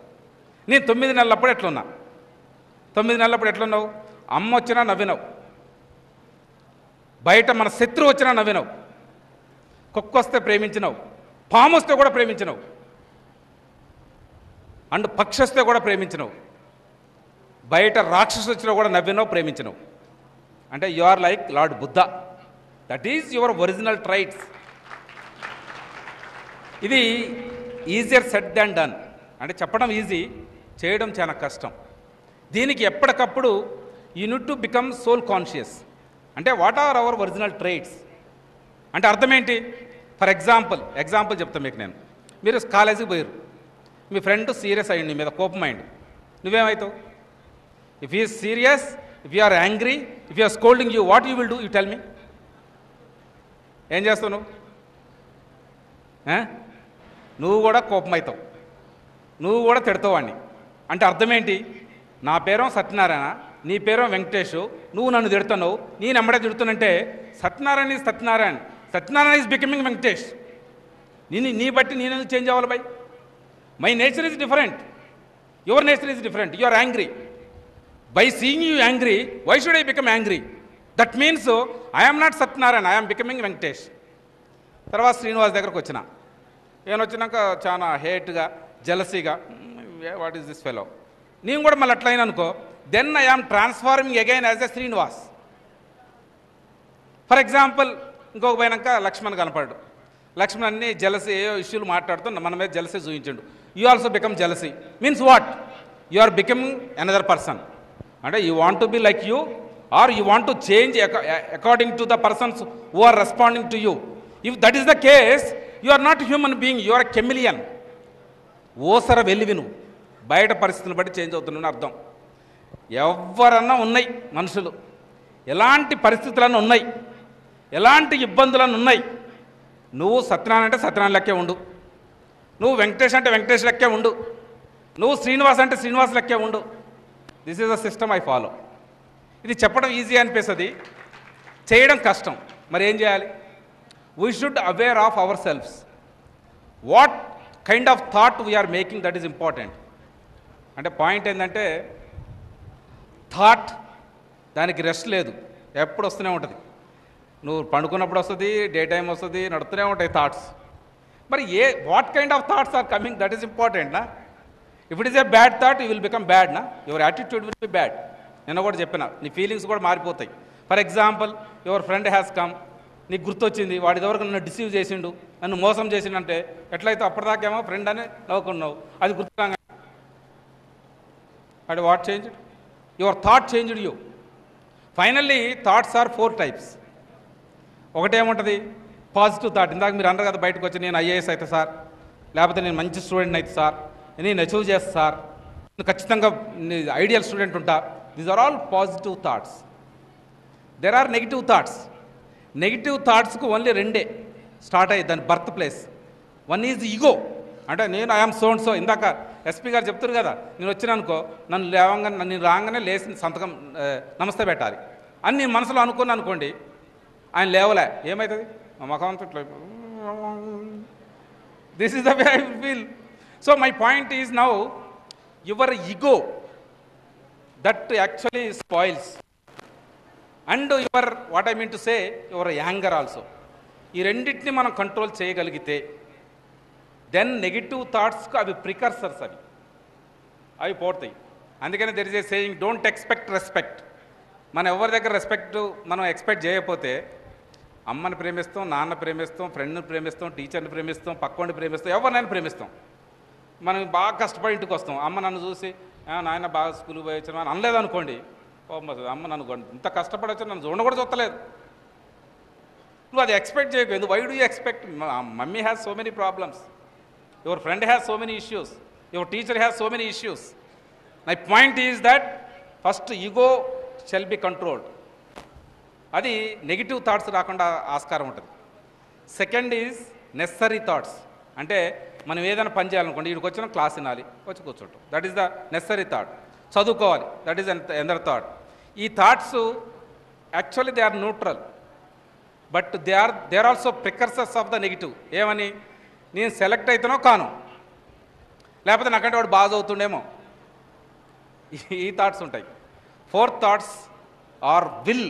నేను 9 నెలలప్పుడు ఎట్లున్నా, 9 నెలలప్పుడు ఎట్లున్నావు? అమ్మ వచ్చినా నవ్వినావు, బయట మన శత్రువు వచ్చినా నవ్వినావు, కుక్క వస్తే ప్రేమించినావు, పాము వస్తే కూడా ప్రేమించినావు, అండ్ పక్షి వస్తే కూడా ప్రేమించినావు, బయట రాక్షసు వచ్చినా కూడా నవ్వినావు, ప్రేమించినావు. అంటే you are like lord Buddha. That is your original traits. ఇది ఈజియర్ సెడ్ దాన్ డన్. అంటే చెప్పడం ఈజీ, చేయడం చాలా కష్టం. దీనికి ఎప్పటికప్పుడు you need to become soul conscious. అంటే what are our original traits అంటే అర్థం ఏంటి? ఫర్ ఎగ్జాంపుల్ చెప్తాను మీకు నేను. మీరు కాలేజీకి పోయారు, మీ ఫ్రెండ్ సీరియస్ అయ్యింది, నీ మీద కోపం అయ్యింది, నువ్వేమవుతావు? If you serious, if you are angry, if you are scolding you, what you will do? You tell me. ఏం చేస్తావు నువ్వు? నువ్వు కూడా కోపం అవుతావు, నువ్వు కూడా తిడతావు వాడిని. అంటే అర్థం ఏంటి? నా పేరు సత్యనారాయణ, నీ పేరు వెంకటేష్, నువ్వు నన్ను తిడుతున్నావు, నేను ఎమ్మడే తిడుతున్నంటే Satyanarayana is Satyanarayana, Satyanarayana is becoming Venkatesh. నీ బట్టి నేను ఎందుకు చేంజ్ అవ్వాలి? By my nature is different, your nature is different. You are angry. By seeing you angry, why should I become angry? That means I'm not Satyanarayana, I'm becoming Venkatesh. తర్వాత శ్రీనివాస్ దగ్గరకు వచ్చిన, వచ్చినాక చాలా హేట్గా, జలసీగా, వాట్ ఈస్ దిస్ ఫెలో, నేను కూడా మళ్ళీ అట్లయినా అనుకో, then I am transforming again as a Srinivas. For example ఇంకొక పోయినాక లక్ష్మణ్ కనపడ్డు, లక్ష్మణ్ అన్ని జలసీ ఏయో ఇష్యూలు మాట్లాడుతూ మన మీద జలసీ చూపించండు. You also become jealousy. Means what? You are becoming another person. అంటే you want to be like you are you want to change according to the persons who are responding to you. If that is the case, you are not human being, you are chameleon. ఓసర వెలివి నువ్వు, బయట పరిస్థితులను బట్టి change అవుతున్నావు అర్థం. ఎవరన్నా ఉన్నాయి మనుషులు, ఎలాంటి పరిస్థితులన్నా ఉన్నాయి, ఎలాంటి ఇబ్బందులన్నీ ఉన్నాయి, నువ్వు సత్యనారాయణ అంటే సత్యనారాయణ లెక్కే ఉండు, నువ్వు వెంకటేష్ అంటే వెంకటేష్ లెక్కే ఉండు, నువ్వు శ్రీనివాస్ అంటే శ్రీనివాస్ లెక్కే ఉండు. This is a system I follow. ఇది చెప్పడం ఈజీ అనిపిస్తుంది, చేయడం కష్టం. మరి ఏం చేయాలి? We should aware of our selves. What kind of thought we are making, that is important. అంటే పాయింట్ ఏంటంటే థాట్ దానికి రెస్ట్ లేదు, ఎప్పుడు వస్తూనే ఉంటుంది. నువ్వు పండుకున్నప్పుడు వస్తుంది, డే టైం వస్తుంది, నడుస్తూనే ఉంటాయి థాట్స్. మరి what kind of thoughts are coming, that is important నా. If it is a bad thought, you will become bad నా, your attitude will be bad. నిన్న కూడా చెప్పిన, నీ ఫీలింగ్స్ కూడా మారిపోతాయి. For example, your friend has come, నీకు గుర్తొచ్చింది, వాడి ఎవరికి నన్ను డిసీవ్ చేసిండు, నన్ను మోసం చేసిండంటే ఎట్లయితే అప్పటిదాకేమో ఫ్రెండ్ అని నవ్వుకున్నావు, అది గుర్తురాగా అది what changed? Your thought changed you. Finally thoughts are 4 types. ఒకటేముంటుంది? Positive thought. ఇందాక మీరు అన్నారు కదా, బయటకు వచ్చి నేను ఐఏఎస్ అయితే సార్, లేకపోతే నేను మంచి స్టూడెంట్ అయితే సార్, నేను అచీవ్ చేస్తా సార్, నేను ఖచ్చితంగా ఐడియల్ స్టూడెంట్ ఉంటా, these are all positive thoughts. There are negative thoughts. Negative థాట్స్కు ఓన్లీ రెండే స్టార్ట్ అయ్యి దాని birth place. One is ego, అంటే నేను ఐఎమ్ సో అండ్ సో. ఇందాక ఎస్పీ గారు చెప్తారు కదా, నేను వచ్చినానుకో నన్ను లేవంగానే నన్ను రాగానే లేచి సంతకం నమస్తే పెట్టాలి అని నేను మనసులో అనుకున్నాను అనుకోండి, ఆయన లేవలే ఏమవుతుంది ముఖం అంతా ఇట్లా. This is the way I feel. So my point is now your ego that actually spoils and your what I mean to say your anger also. ఈ రెండింటిని మనం కంట్రోల్ చేయగలిగితే దెన్ నెగిటివ్ థాట్స్కు అవి ప్రికర్సర్స్, అవి పోతాయి. అందుకని there is a saying, don't expect respect. మనం ఎవరి దగ్గర రెస్పెక్ట్ మనం ఎక్స్పెక్ట్ చేయకపోతే అమ్మని ప్రేమిస్తాం, నాన్న ప్రేమిస్తాం, ఫ్రెండ్ని ప్రేమిస్తాం, టీచర్ని ప్రేమిస్తాం, పక్కోడిని ప్రేమిస్తాం, ఎవరినైనా ప్రేమిస్తాం. మనం బాగా కష్టపడి ఇంటికి వస్తాం, అమ్మ నన్ను చూసి నాయన బాగా స్కూల్కి పోయి వచ్చాను అని అనలేదు అనుకోండి, అమ్మ నన్ను ఇంత కష్టపడి వచ్చాను నన్ను చూడ కూడా చూస్తలేదు. నువ్వు అది ఎక్స్పెక్ట్ చేయకు. Why do you expect? Mummy has so many problems, your friend has so many issues, your teacher has so many issues. My point is that first ego shall be controlled. అది negative thoughts రాకుండా ఆస్కారం ఉంటుంది. Second is necessary thoughts. అంటే మనం ఏదైనా పని చేయాలనుకోండి, వీడికి వచ్చిన క్లాస్ వినాలి, వచ్చి కూర్చోటం, that is the necessary thought. చదువుకోవాలి, దట్ ఈస్ ఎందర్ థాట్. ఈ thoughts actually they are neutral, but they are also precursors of the negative. ఏమని, నేను సెలెక్ట్ అవుతానో కాను, లేకపోతే నాకంటే వాడు బాగా చదువుతుండేమో, ఈ థాట్స్ ఉంటాయి. Fourth thoughts are will.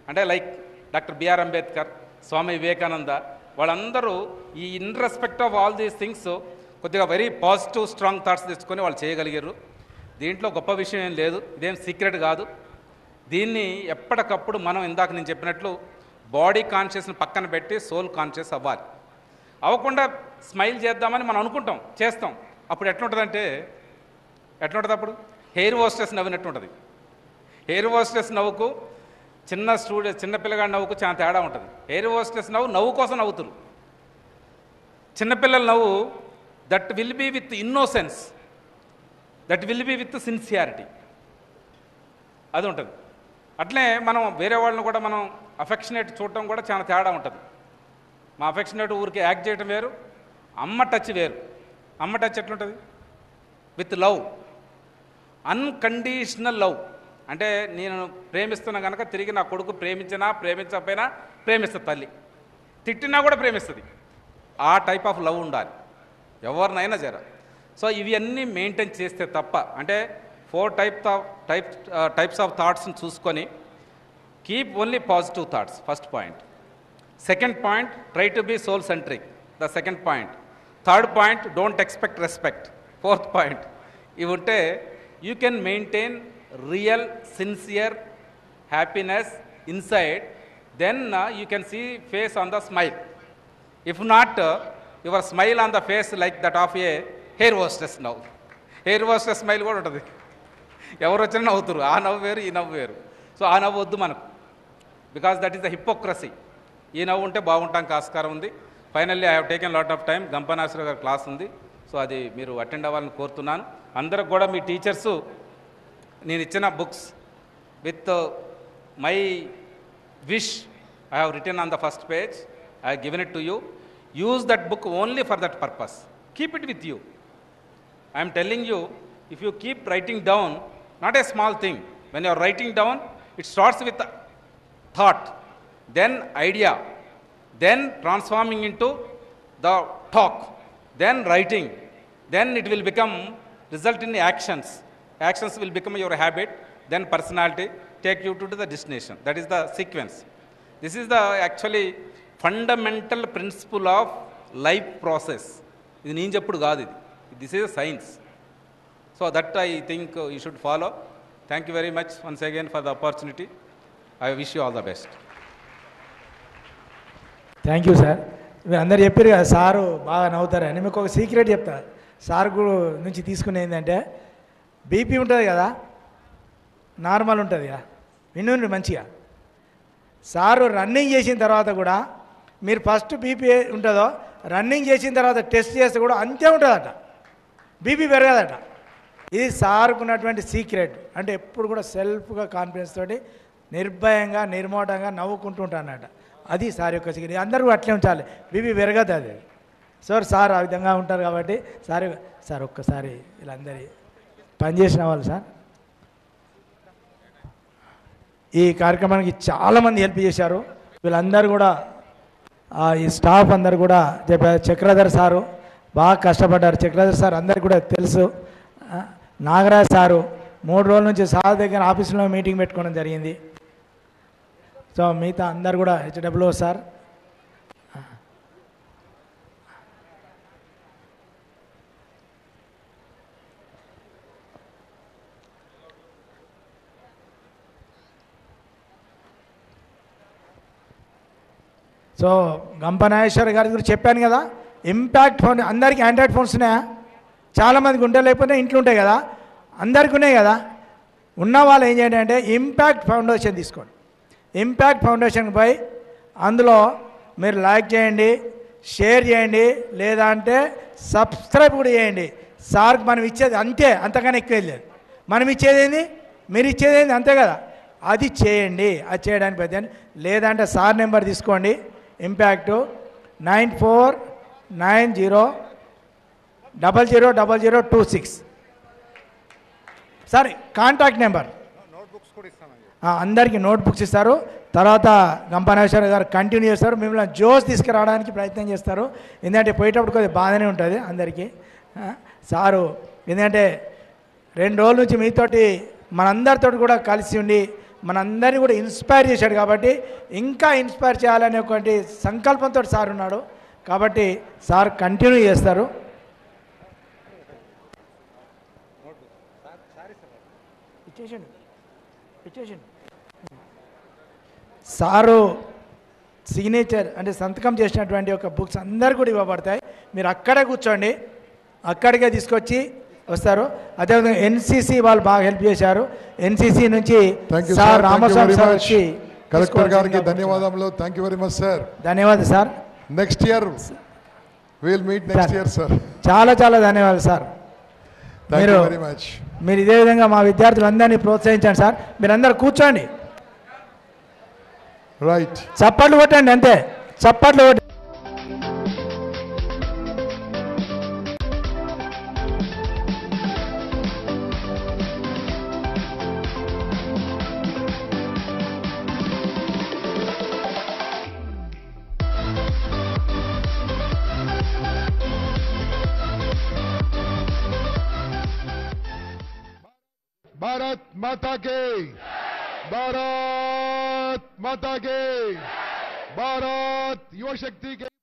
అంటే like doctor BR Ambedkar, Swami Vivekananda, వాళ్ళందరూ ఈ in respect of all these things కొద్దిగా వెరీ పాజిటివ్ స్ట్రాంగ్ థాట్స్ తెచ్చుకొని వాళ్ళు చేయగలిగారు. దీంట్లో గొప్ప విషయం ఏం లేదు, ఇదేం సీక్రెట్ కాదు. దీన్ని ఎప్పటికప్పుడు మనం ఇందాక నేను చెప్పినట్లు బాడీ కాన్షియస్ని పక్కన పెట్టి సోల్ కాన్షియస్ అవ్వాలి. అవ్వకుండా స్మైల్ చేద్దామని మనం అనుకుంటాం, చేస్తాం. అప్పుడు ఎట్లుంటుందంటే ఎట్లుంటుంది, అప్పుడు హెయిర్ హోస్టెస్ నవ్వినట్టు ఉంటుంది. హెయిర్ హోస్టెస్ నవ్వుకు చిన్న పిల్లగాడి నవ్వుకు చాలా తేడా ఉంటుంది. హెయిర్ హోస్టెస్ నవ్వు కోసం నవ్వుతురు. చిన్నపిల్లల నవ్వు that will be with innocence, that will be with sincerity, అది ఉంటుంది. అట్లే మనం వేరే వాళ్ళని కూడా మనం అఫెక్షనేట్ చూడటం కూడా చాలా తేడా ఉంటుంది. మా అఫెక్షనేట్ ఊరికి యాక్ట్ చేయడం వేరు, అమ్మ టచ్ వేరు. అమ్మ టచ్ ఎట్లుంటుంది, విత్ లవ్, అన్కండిషనల్ లవ్. అంటే నేను ప్రేమిస్తున్నా కనుక తిరిగి నా కొడుకు ప్రేమించకపోయినా ప్రేమిస్తుంది తల్లి, తిట్టినా కూడా ప్రేమిస్తుంది. ఆ టైప్ ఆఫ్ లవ్ ఉండాలి ఎవరినైనా జర. సో ఇవి అన్నీ మెయింటైన్ చేస్తే తప్ప, అంటే 4 టైప్స్ ఆఫ్ థాట్స్ని చూసుకొని keep only positive thoughts, first point. Second point, try to be soul centric, the second point. Third point, don't expect respect. Fourth point. ఇవి ఉంటే you can maintain real sincere happiness inside, then you can see face on the smile. If not, your smile on the face like that of a hair hostess now. Hair hostess smile కూడా ఉంటుంది, ఎవరు వచ్చినా నవ్వుతారు. ఆ నవ్వు వేరు, ఈ నవ్వు వేరు. సో ఆ నవ్వు వద్దు మనకు, because that is the hypocrisy. ఈ నవ్వు ఉంటే బాగుంటానికి ఆస్కారం ఉంది. Finally I have taken lot of time. గంపనాశ్వర గారి క్లాస్ ఉంది, సో అది మీరు అటెండ్ అవ్వాలని కోరుతున్నాను. అందరికి కూడా మీ టీచర్సు నేను ఇచ్చిన books with my wish I have written on the first page, I have given it to you. Use that book only for that purpose. Keep it with you. I am telling you, if you keep writing down, not a small thing, when you are writing down, it starts with thought, then idea, then transforming into the talk, then writing, then it will result in actions. Actions will become your habit, then personality, take you to the destination. That is the sequence. This is the actually fundamental principle of life process. ఇది నేను చెప్పుడు కాదు, ఇది this is science. So that I think you should follow. Thank you very much once again for the opportunity. I wish you all the best. Thank you sir. మీరు అందరు చెప్పారు కదా sir బాగా నవ్వుతారని. మీకు ఒక సీక్రెట్ చెప్తా. సార్ నుంచి తీసుకునే ఏంటంటే, బీపీ ఉంటుంది కదా, నార్మల్ ఉంటుంది కదా, వినండి మంచిగా. సారు రన్నింగ్ చేసిన తర్వాత కూడా మీరు ఫస్ట్ బీపీ ఉంటుందో, రన్నింగ్ చేసిన తర్వాత టెస్ట్ చేస్తే కూడా అంతే ఉంటుందట, బీపీ పెరగదట. ఇది సార్కున్నటువంటి సీక్రెట్. అంటే ఎప్పుడు కూడా సెల్ఫ్గా కాన్ఫిడెన్స్ తోటి నిర్భయంగా నిర్మోటంగా నవ్వుకుంటూ ఉంటానట. అది సార్ యొక్క సీక్రెట్. అందరూ అట్లే ఉంచాలి, వివి విరగదు అది. సార్ ఆ విధంగా ఉంటారు కాబట్టి సార్ ఒక్కసారి వీళ్ళందరి పనిచేసిన వాళ్ళు సార్ ఈ కార్యక్రమానికి చాలామంది హెల్ప్ చేశారు. వీళ్ళందరూ కూడా ఈ స్టాఫ్ అందరు కూడా చెప్పారు. చక్రధర్ సారు బాగా కష్టపడ్డారు. చక్రధర్ సార్ అందరికి కూడా తెలుసు. నాగరాజ్ సారు 3 రోజుల నుంచి సార్ దగ్గర ఆఫీసులో మీటింగ్ పెట్టుకోవడం జరిగింది. సో మిగతా అందరు కూడా హెచ్డబ్ల్యూ సార్ సో గంపనాగేశ్వర గారి గురించి చెప్పాను కదా. ఇంపాక్ట్ ఫోన్ అందరికీ ఆండ్రాయిడ్ ఫోన్స్ ఉన్నాయా? చాలామందికి ఉంటే లేకపోతే ఇంట్లో ఉంటాయి కదా, అందరికీ ఉన్నాయి కదా. ఉన్న వాళ్ళు ఏం చేయండి అంటే ఇంపాక్ట్ ఫౌండేషన్ తీసుకోండి. ఇంపాక్ట్ ఫౌండేషన్కి పోయి అందులో మీరు లైక్ చేయండి, షేర్ చేయండి, లేదా అంటే సబ్స్క్రైబ్ కూడా చేయండి. సార్కి మనం ఇచ్చేది అంతే, అంతకన్నా ఎక్కువ లేదు. మనం ఇచ్చేది ఏంది, మీరు ఇచ్చేది ఏంది, అంతే కదా. అది చేయండి. అది చేయడానికి పెద్ద లేదంటే సార్ నెంబర్ తీసుకోండి. Impact 9490000026 sorry contact number. అందరికీ నోట్బుక్స్ ఇస్తారు. తర్వాత గంపనాగేశ్వర గారు కంటిన్యూ చేస్తారు. మిమ్మల్ని జోస్ తీసుకురావడానికి ప్రయత్నం చేస్తారు. ఎందుకంటే పోయేటప్పుడు కొద్దిగా బాధనే ఉంటుంది అందరికీ. సారు ఎందుకంటే 2 రోజుల నుంచి మీతోటి మనందరితో కూడా కలిసి ఉండి మనందరినీ కూడా ఇన్స్పైర్ చేశాడు. కాబట్టి ఇంకా ఇన్స్పైర్ చేయాలనేటువంటి సంకల్పంతో సార్ ఉన్నాడు. కాబట్టి సార్ కంటిన్యూ చేస్తారు. సారు సిగ్నేచర్ అంటే సంతకం చేసినటువంటి ఒక బుక్స్ అందరు కూడా ఇవ్వబడతాయి. మీరు అక్కడే కూర్చోండి, అక్కడికే తీసుకొచ్చి వస్తారు. అదేవిధంగా ఎన్సీసీ వాళ్ళు బాగా హెల్ప్ చేశారు. ఎన్సీసీ నుంచి సార్ రామస్వామి సార్ వచ్చి కలెక్టర్ గారికి ధన్యవాదాలు. Thank you very much sir. ధన్యవాదాలు sir. Next year will meet next year sir. చాలా ధన్యవాదాలు సార్. మీరు ఇదే విధంగా మా విద్యార్థులందరినీ ప్రోత్సహించండి సార్. మీరందరూ కూర్చోండి, రైట్, చప్పట్లు కొట్టండి, అంతే చప్పట్లు కొట్టండి. भारत माता के, भारत माता के, भारत युवा शक्ति के